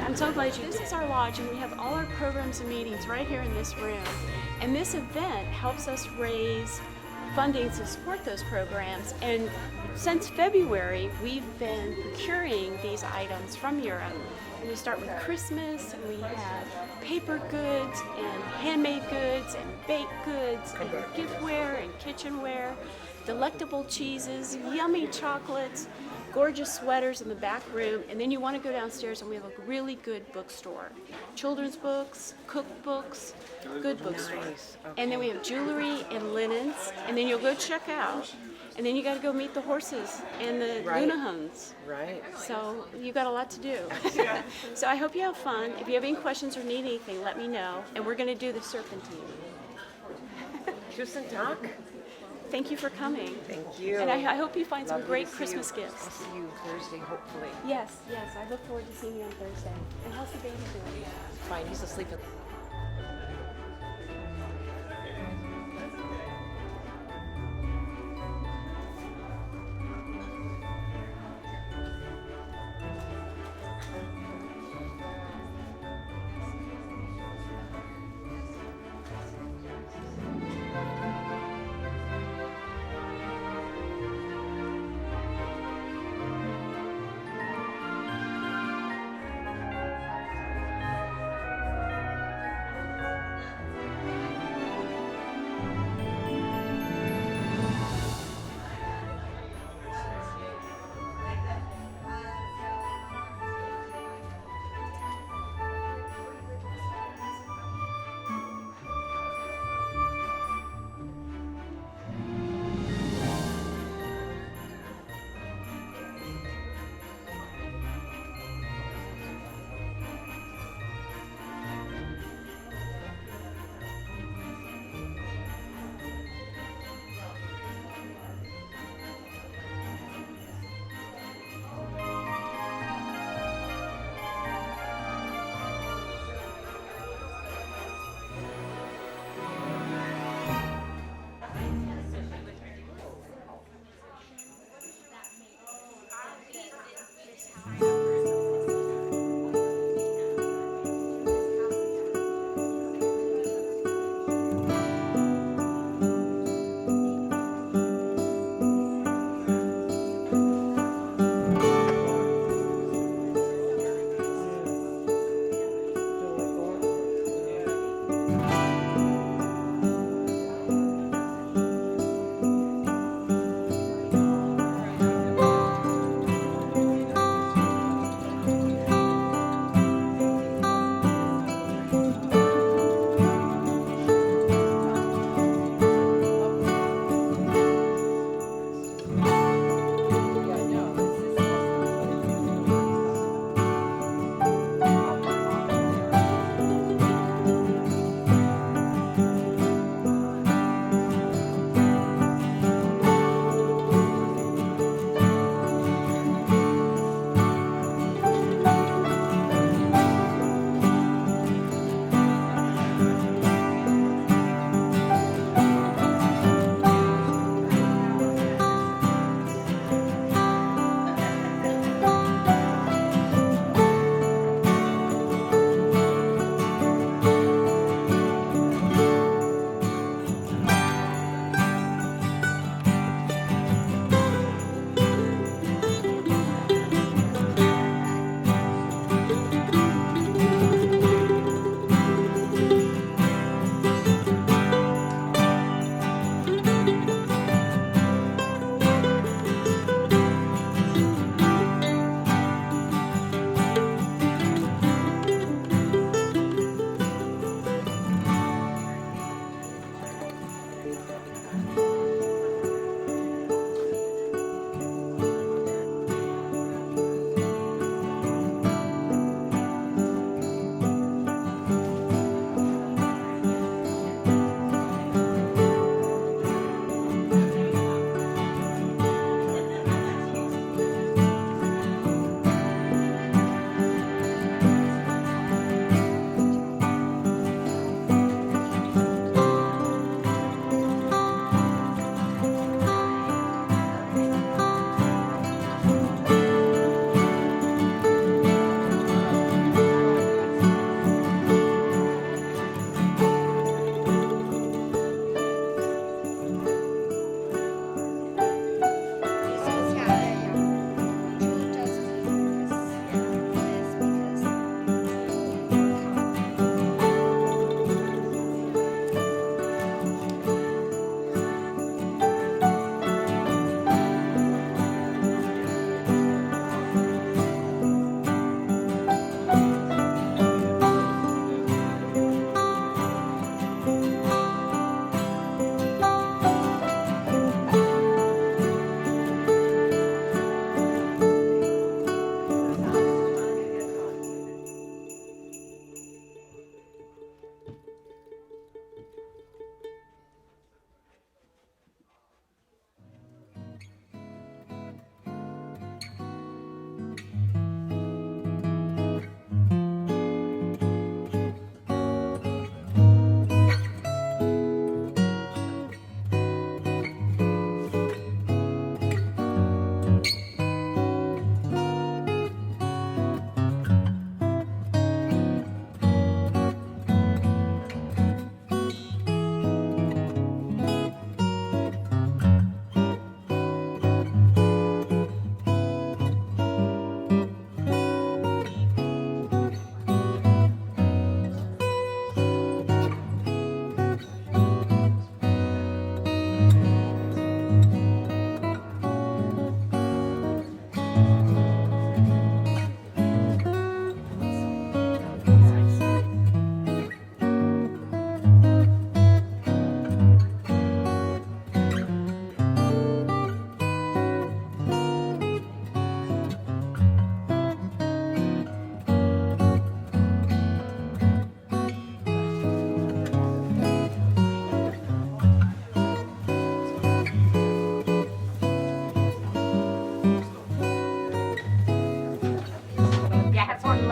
I'm so glad you. This is our lodge, and we have all our programs and meetings right here in this room. And this event helps us raise funding to support those programs. And since February, we've been procuring these items from Europe. And we start with Christmas, and we have paper goods and handmade goods and baked goods and giftware and kitchenware, delectable cheeses, yummy chocolates, gorgeous sweaters in the back room. And then you want to go downstairs, and we have a really good bookstore. Children's books, cookbooks, good bookstore. Nice. Okay. And then we have jewelry and linens, and then you'll go check out. And then you got to go meet the horses and the Lundehunds. Right. So you got a lot to do. So I hope you have fun. If you have any questions or need anything, let me know. And we're going to do the serpentine. Tusen tack. Thank you for coming. Thank you. And I hope you find some Lovely great to see Christmas you. gifts. I'll see you Thursday, hopefully. Yes, yes. I look forward to seeing you on Thursday. And how's the baby doing? Fine, he's asleep.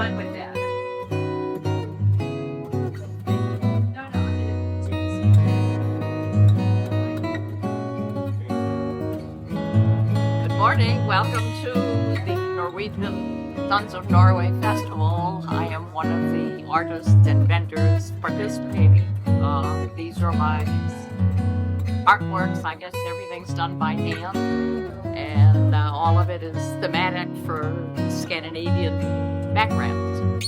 fun with that. Good morning. Welcome to the Norwegian Sons of Norway Festival. I am one of the artists and vendors participating. These are my artworks. I guess everything's done by hand, and all of it is thematic for Scandinavian backgrounds.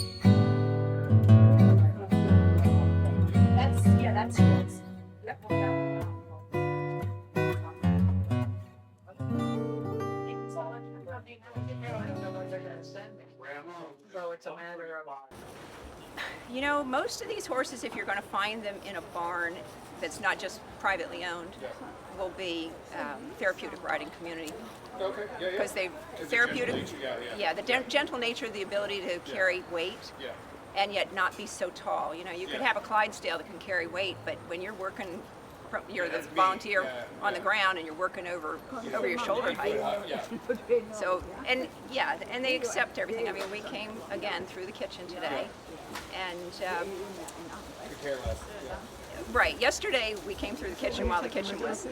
That's his. So it's a matter of. You know, most of these horses, if you're going to find them in a barn that's not just privately owned, will be therapeutic riding community. Okay, yeah. Because they It's a therapeutic, gentle nature, yeah, the gentle nature, the ability to carry weight, Yeah. and yet not be so tall. You know, you could Yeah. have a Clydesdale that can carry weight, but when you're working, you're the that's me. volunteer Yeah, on the yeah. ground and you're working over your shoulder height. Yeah. So, and yeah, and they accept everything. I mean, we came again through the kitchen today, and Could care less. Yeah. right, yesterday we came through the kitchen while the kitchen was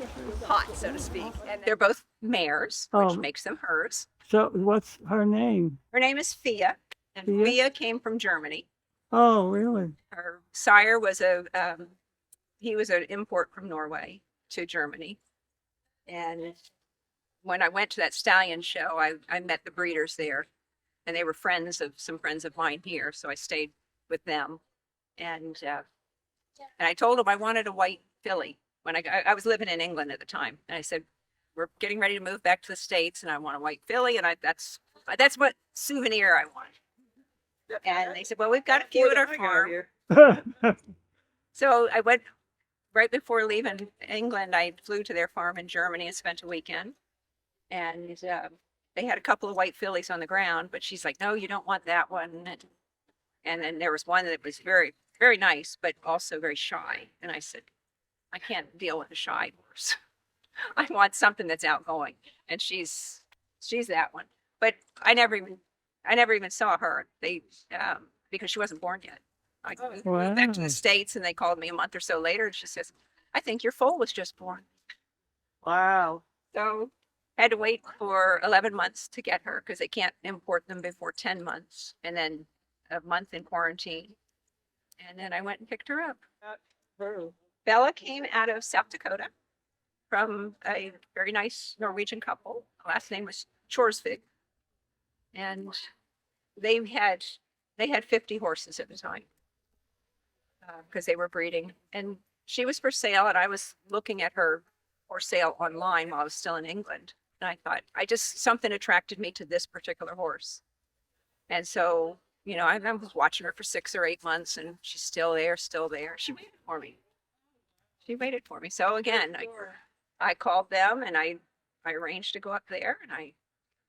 hot, so to speak. And they're both mares, which Oh. makes them hers. So what's her name? Her name is Fia, and Fia? Fia came from Germany. Oh, really? Her sire was he was an import from Norway to Germany. And when I went to that stallion show, I met the breeders there, and they were friends of some friends of mine here. So I stayed with them, and I told them I wanted a white filly. When I was living in England at the time, and I said, we're getting ready to move back to the States, and I want a white filly, and that's what souvenir I want. And they said, well, we've got a few at our farm. So I went right before leaving England. I flew to their farm in Germany and spent a weekend. And they had a couple of white fillies on the ground, but she's like, no, you don't want that one. And then there was one that was very, very nice, but also very shy. And I said, I can't deal with a shy horse. I want something that's outgoing. And she's that one. But I never even saw her. They because she wasn't born yet. I moved back to Wow. the States, and they called me a month or so later, and she says, I think your foal was just born. Wow. So had to wait for 11 months to get her because they can't import them before 10 months, and then a month in quarantine. And then I went and picked her up. Bella came out of South Dakota from a very nice Norwegian couple. The last name was Chorsvig. And they had 50 horses at the time because they were breeding. And she was for sale, and I was looking at her for sale online while I was still in England. And I thought, something attracted me to this particular horse. And so, you know, I was watching her for 6 or 8 months, and she's still there. She waited for me. So again, I called them, and I arranged to go up there, and I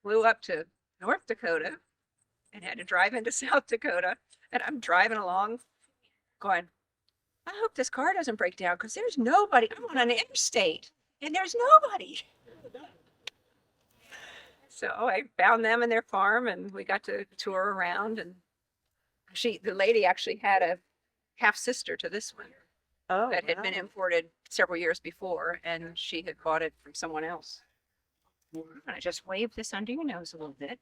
flew up to North Dakota and had to drive into South Dakota. And I'm driving along going, I hope this car doesn't break down because there's nobody. I'm on an interstate and there's nobody. So I found them in their farm, and we got to tour around. And the lady actually had a half sister to this one that had been imported several years before, and she had bought it from someone else. And I just waved this under your nose a little bit.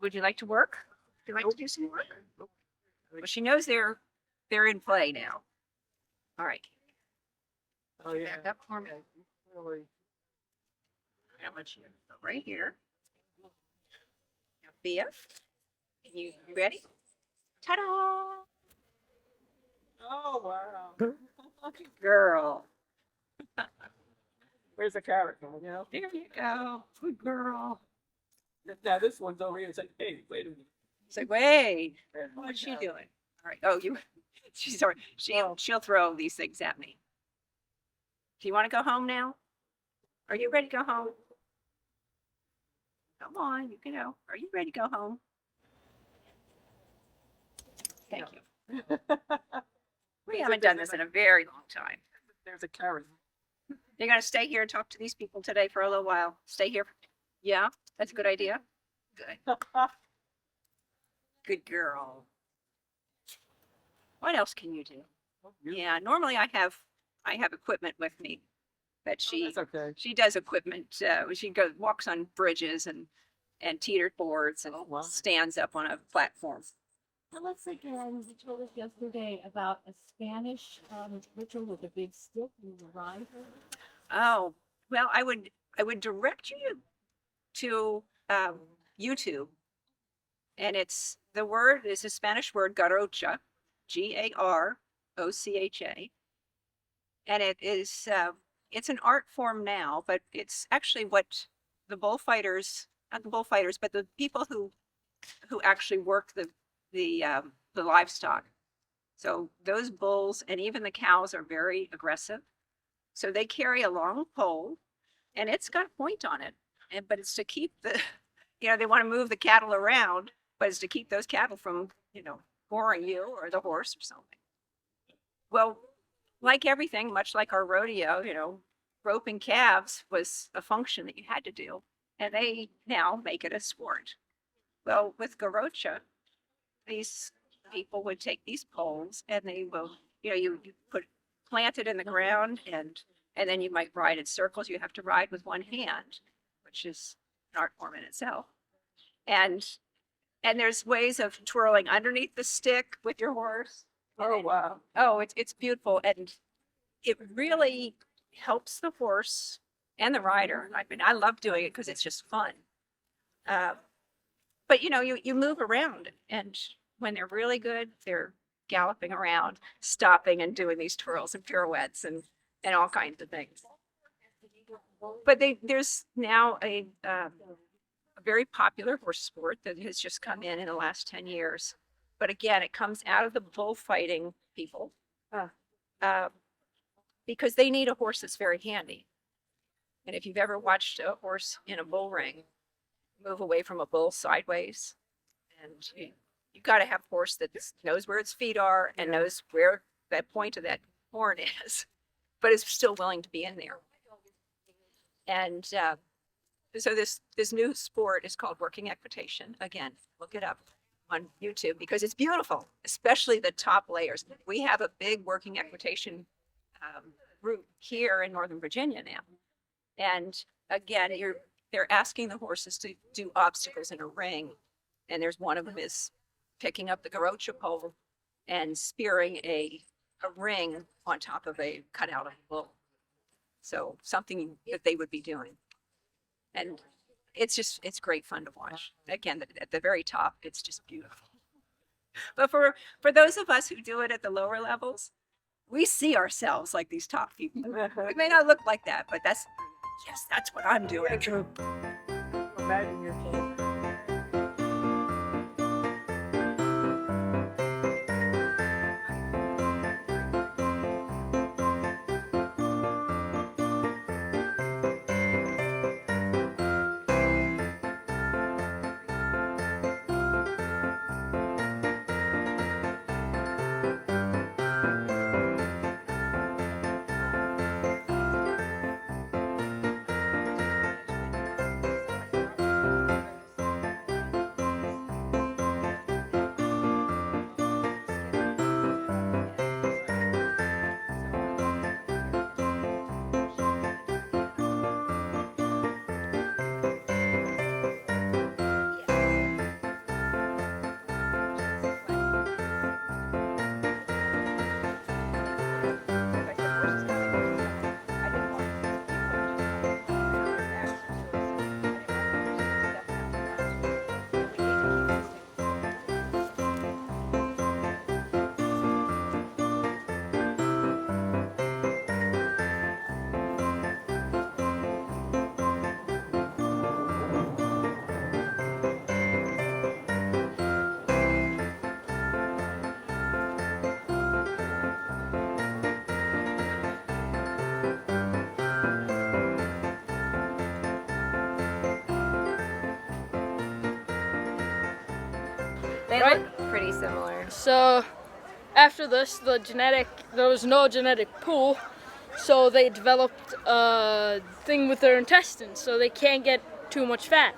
Would you like to work? Would you like to do some work? Well, she knows they're in play now. All right. Oh, yeah. Back up for me. How much? Right here. Now, Bia, you ready? Ta-da! Oh, wow. Lucky girl. Where's the carrot? You know? There you go. Good girl. Now this one's over here. It's like, hey, wait a minute. It's like, wait, what's she doing? All right. Oh, she's sorry. She'll throw these things at me. Do you want to go home now? Are you ready to go home? Come on, you can go. Are you ready to go home? Thank you. We haven't done this in a very long time. There's a carrot. You're going to stay here and talk to these people today for a little while. Stay here. Yeah, that's a good idea. Good. Good girl. What else can you do? You- Yeah, normally I have equipment with me, but That's okay. she does equipment. She walks on bridges and teeter boards and Oh, wow. stands up on a platform. Tell us again, you told us yesterday about a Spanish ritual with a big stick and you ride her. Oh, well, I would direct you to YouTube, and the word is a Spanish word, garocha, Garrocha, and it is it's an art form now, but it's actually what the bullfighters, not the bullfighters, but the people who actually work the livestock. So those bulls and even the cows are very aggressive. So they carry a long pole, and it's got a point on it, but it's to keep they want to move the cattle around, but it's to keep those cattle from goring you or the horse or something. Well, like everything, much like our rodeo, roping calves was a function that you had to do, and they now make it a sport. Well, with Garocha, these people would take these poles and they will, you plant it in the ground, and then you might ride in circles. You have to ride with one hand, which is an art form in itself. And there's ways of twirling underneath the stick with your horse. Oh, wow. Oh, it's beautiful, and it really helps the horse and the rider. I mean, I love doing it because it's just fun. But you move around, and when they're really good, they're galloping around, stopping and doing these twirls and pirouettes and all kinds of things. But there's now a very popular horse sport that has just come in the last 10 years. But again, it comes out of the bullfighting people because they need a horse that's very handy. And if you've ever watched a horse in a bull ring move away from a bull sideways, and you've got to have a horse that knows where its feet are and knows where that point of that horn is, but is still willing to be in there. And so this new sport is called working equitation. Again, look it up on YouTube because it's beautiful, especially the top layers. We have a big working equitation route here in Northern Virginia now. And again, they're asking the horses to do obstacles in a ring. And there's one of them is picking up the Garocha pole and spearing a ring on top of a cutout of a bull. So something that they would be doing. And it's great fun to watch. Again, at the very top, it's just beautiful. But for those of us who do it at the lower levels, we see ourselves like these top people. We may not look like that, but that's what I'm doing. Imagine your full. They Right. look pretty similar. So after this, there was no genetic pool, so they developed a thing with their intestines, so they can't get too much fat.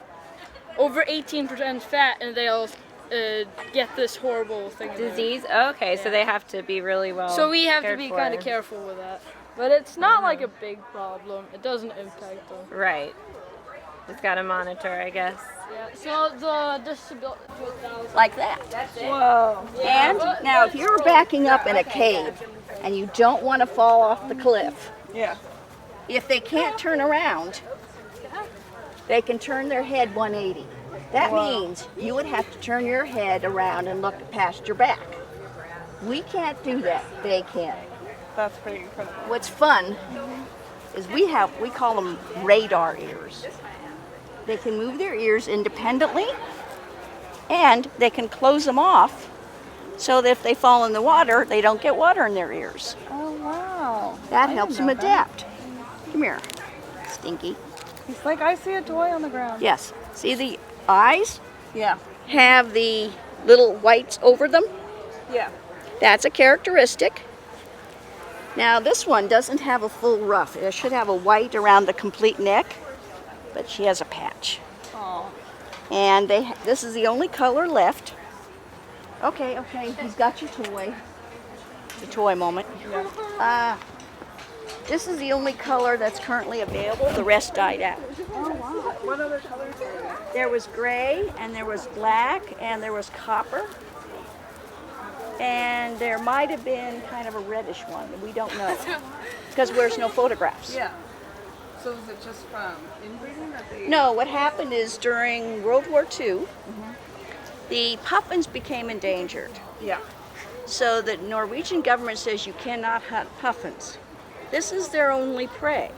Over 18% fat, and they'll get this horrible thing. in there. Disease? Okay, so they have to be really well. So we have to cared be for. kind of careful with that. But it's not like a big problem. It doesn't impact them. Right. Just gotta monitor, I guess. Yeah. So the disability. Like that. Whoa. And now if you're backing up in a cave and you don't want to fall off the cliff, Yeah. if they can't turn around, they can turn their head 180. That means you would have to turn your head around and look past your back. We can't do that. They can. That's pretty incredible. What's fun is we call them radar ears. They can move their ears independently, and they can close them off so that if they fall in the water, they don't get water in their ears. Oh, wow. That helps them adapt. Come here, Stinky. It's like I see a toy on the ground. Yes. See the eyes Yeah. have the little whites over them? Yeah. That's a characteristic. Now this one doesn't have a full ruff. It should have a white around the complete neck, but she has a patch. Oh. And this is the only color left. Okay, he's got your toy. The toy moment. This is the only color that's currently available. The rest died out. Oh, wow. What other colors are there? There was gray, and there was black, and there was copper. And there might have been kind of a reddish one. We don't know. Because there's no photographs. Yeah. So is it just from inbreeding that they... No, what happened is during World War II, the puffins became endangered. Yeah. So the Norwegian government says you cannot hunt puffins. This is their only prey.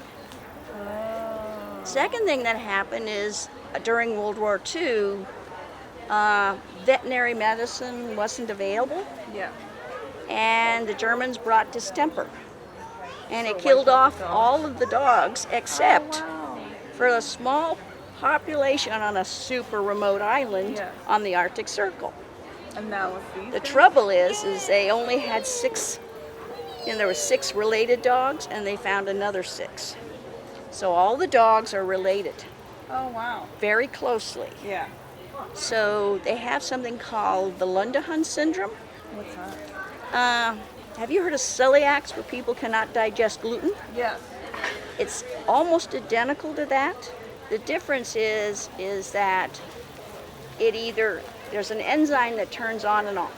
Second thing that happened is during World War II, veterinary medicine wasn't available, Yeah. and the Germans brought distemper. And it killed off all of the dogs except for a small population on a super remote island on the Arctic Circle. And now with these The trouble is they only had 6, and there were 6 related dogs, and they found another 6. So all the dogs are related Oh, wow. very closely. Yeah. So they have something called the Lundehund syndrome. What's that? Have you heard of celiacs, where people cannot digest gluten? Yes. It's almost identical to that. The difference is that there's an enzyme that turns on and off.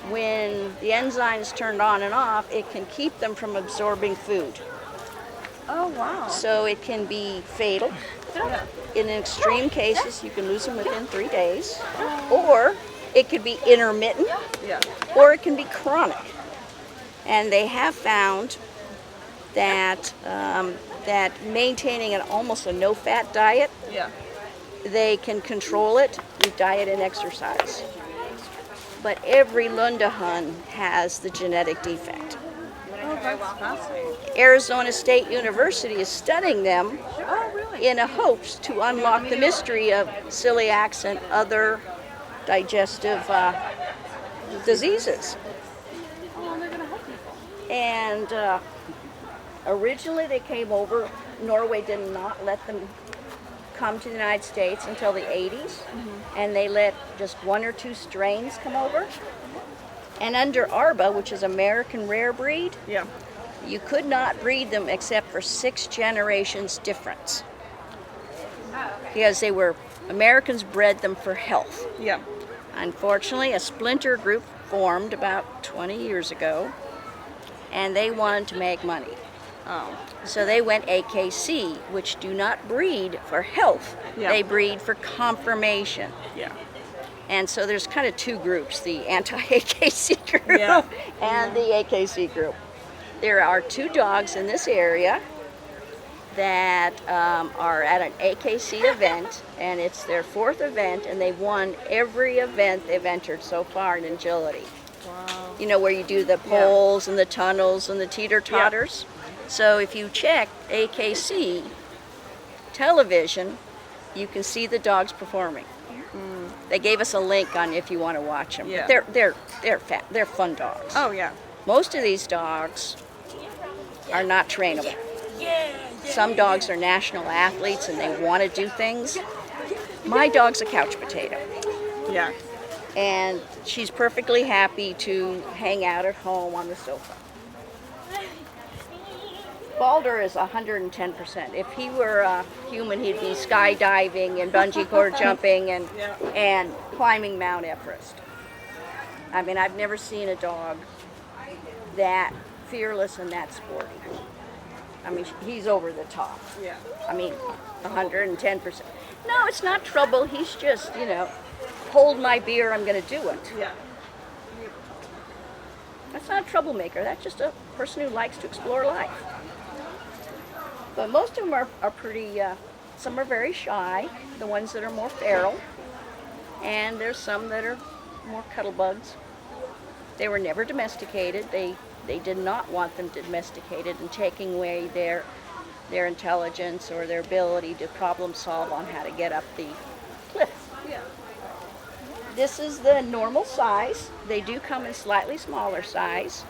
When the enzyme is turned on and off, it can keep them from absorbing food. Oh, wow. So it can be fatal. Yeah. In extreme cases, you can lose them within 3 days. Or it could be intermittent, Yeah. or it can be chronic. And they have found that that maintaining almost a no-fat diet, Yeah. they can control it with diet and exercise. But every Lundehund has the genetic defect. Oh, that's fascinating. Arizona State University is studying them Oh, really? in a hopes to unlock the mystery of celiacs and other digestive diseases. Oh, they're going to help people. And originally they came over. Norway did not let them come to the United States until the 80s, and they let just 1 or 2 strains come over. And under ARBA, which is American Rare Breed, Yeah. you could not breed them except for 6 generations difference. Because Americans bred them for health. Yeah. Unfortunately, a splinter group formed about 20 years ago, and they wanted to make money. Oh. So they went AKC, which do not breed for health. Yeah. They breed for conformation. Yeah. And so there's kind of 2 groups, the anti-AKC group Yeah. and the AKC group. There are 2 dogs in this area that are at an AKC event, and it's their 4th event, and they've won every event they've entered so far in agility. Wow. You know, where you do the poles and the tunnels and the teeter-totters. So if you check AKC television, you can see the dogs performing. They gave us a link on if you want to watch them. Yeah. They're fun dogs. Oh, yeah. Most of these dogs are not trainable. Some dogs are national athletes and they want to do things. My dog's a couch potato. Yeah. And she's perfectly happy to hang out at home on the sofa. Balder is 110%. If he were a human, he'd be skydiving and bungee cord jumping and climbing Mount Everest. I mean, I've never seen a dog that fearless and that sporty. I mean, he's over the top. Yeah. I mean, 110%. No, it's not trouble. He's just, hold my beer, I'm going to do it. Yeah. That's not a troublemaker. That's just a person who likes to explore life. But most of them are pretty, some are very shy, the ones that are more feral. And there's some that are more cuddlebugs. They were never domesticated. They did not want them domesticated and taking away their intelligence or their ability to problem solve on how to get up the cliff. Yeah. This is the normal size. They do come in slightly smaller size.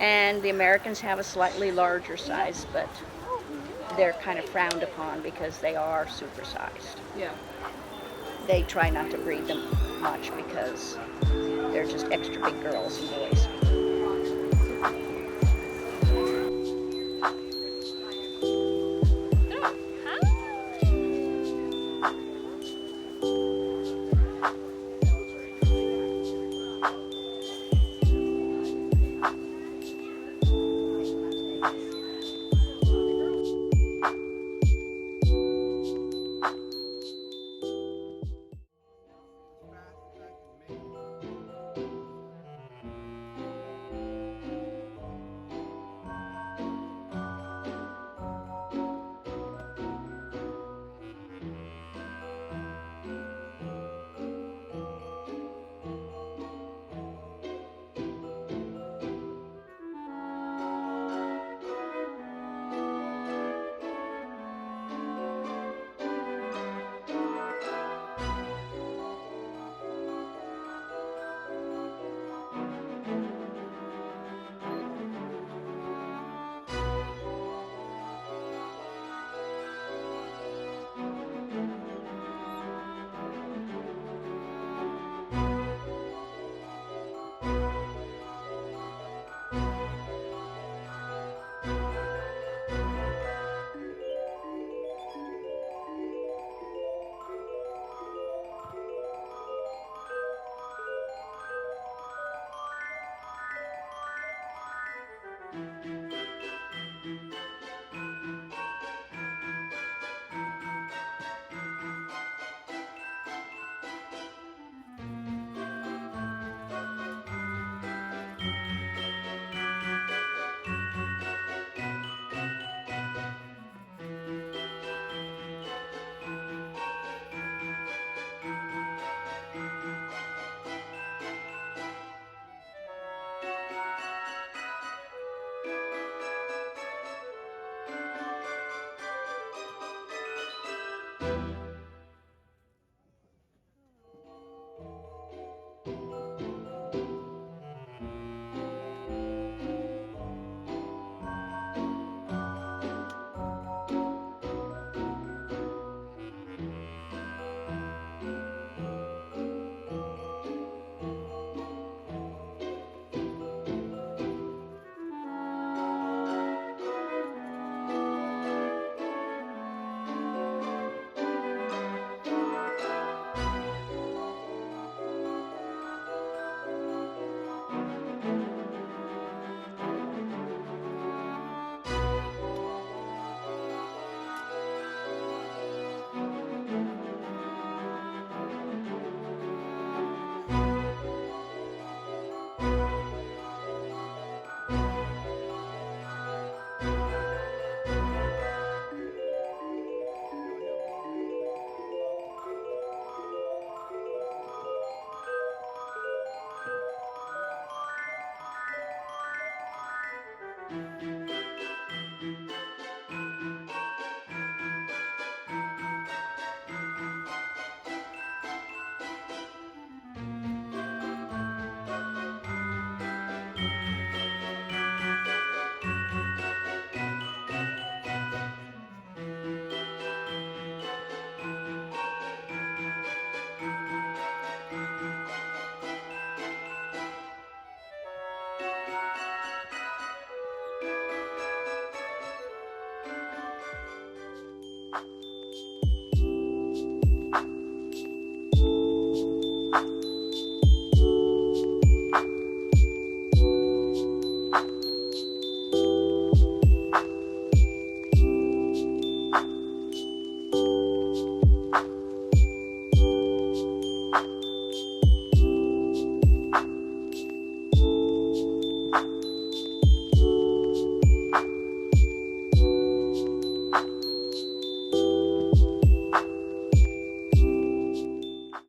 And the Americans have a slightly larger size, but they're kind of frowned upon because they are supersized. Yeah. They try not to breed them much because they're just extra big girls and boys.